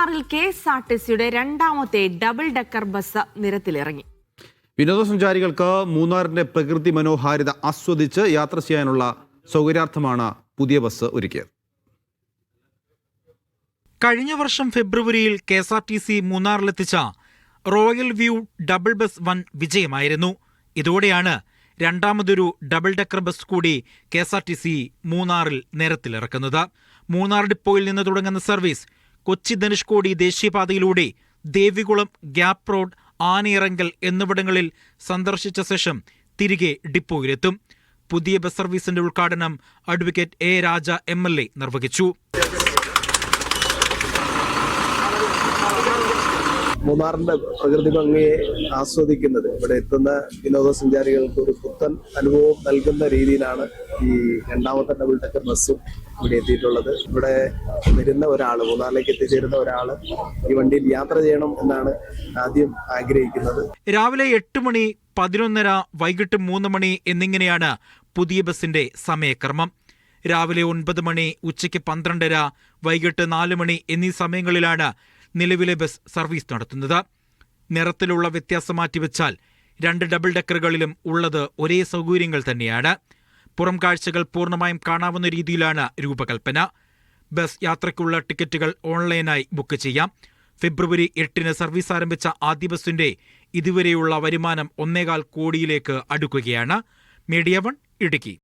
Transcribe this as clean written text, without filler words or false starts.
മൂന്നാറിൽ KSRTCയുടെ രണ്ടാമത്തെ double decker bus നിരത്തിലിറങ്ങി. വിനോദസഞ്ചാരികൾക്ക് മൂന്നാറിന്റെ പ്രകൃതി മനോഹാരിത ആസ്വദിച്ച് യാത്ര ചെയ്യാനുള്ള സൗകര്യാർത്ഥമാണ് പുതിയ ബസ് ഒരുക്കിയത്. കഴിഞ്ഞ വർഷം ഫെബ്രുവരിയിൽ KSRTC മൂന്നാറിലെത്തിച്ച റോയൽ വ്യൂ ഡബിൾ ബസ് വൻ വിജയമായിരുന്നു. ഇതോടെയാണ് രണ്ടാമതൊരു ഡബിൾ ഡെക്കർ ബസ് കൂടി KSRTC മൂന്നാറിൽ നിരത്തിലിറക്കുന്നത്. മൂന്നാർ ഡിപ്പോയിൽ നിന്ന് തുടങ്ങുന്ന സർവീസ് കൊച്ചി ധനുഷ്കോടി ദേശീയപാതയിലൂടെ ദേവികുളം, ഗ്യാപ് റോഡ്, ആനയിറങ്കൽ എന്നിവിടങ്ങളിൽ സന്ദർശിച്ച ശേഷം തിരികെ ഡിപ്പോയിലെത്തും. പുതിയ ബസ് സർവീസിന്റെ ഉദ്ഘാടനം അഡ്വക്കേറ്റ് A. രാജ MLA നിർവഹിച്ചു. മൂന്നാറിന്റെ പ്രകൃതി ഭംഗിയെ ആസ്വദിക്കുന്നത് ഇവിടെ എത്തുന്ന വിനോദസഞ്ചാരികൾക്ക് ഒരു പുത്തൻ അനുഭവം നൽകുന്ന രീതിയിലാണ് ഈ രണ്ടാമത്തെ ഡബിൾ ഡെക്കർ ബസ്സും ഇവിടെ എത്തിയിട്ടുള്ളത്. ഇവിടെ വരുന്ന ഒരാൾ, മൂന്നാറിലേക്ക് എത്തിച്ചേരുന്ന ഒരാൾ ഈ വണ്ടിയിൽ യാത്ര ചെയ്യണം എന്നാണ് ആദ്യം ആഗ്രഹിക്കുന്നത്. രാവിലെ 8 മണി, 11:30, വൈകിട്ട് 3 മണി എന്നിങ്ങനെയാണ് പുതിയ ബസിന്റെ സമയക്രമം. രാവിലെ 9 മണി, ഉച്ചയ്ക്ക് 12:30, വൈകിട്ട് 4 മണി എന്നീ സമയങ്ങളിലാണ് നിലവിലെ ബസ് സർവീസ് നടത്തുന്നത്. നിറത്തിലുള്ള വ്യത്യാസം മാറ്റിവെച്ചാൽ 2 ഡബിൾ ഡെക്കറുകളിലും ഉള്ളത് ഒരേ സൗകര്യങ്ങൾ തന്നെയാണ്. പുറം കാഴ്ചകൾ പൂർണ്ണമായും കാണാവുന്ന രീതിയിലാണ് രൂപകൽപ്പന. ബസ് യാത്രയ്ക്കുള്ള ടിക്കറ്റുകൾ ഓൺലൈനായി ബുക്ക് ചെയ്യാം. ഫെബ്രുവരി 8-ന് സർവീസ് ആരംഭിച്ച ആദ്യ ബസിന്റെ ഇതുവരെയുള്ള വരുമാനം 1.25 കോടിയിലേക്ക് അടുക്കുകയാണ്. മീഡിയ 1 ഇടുക്കി.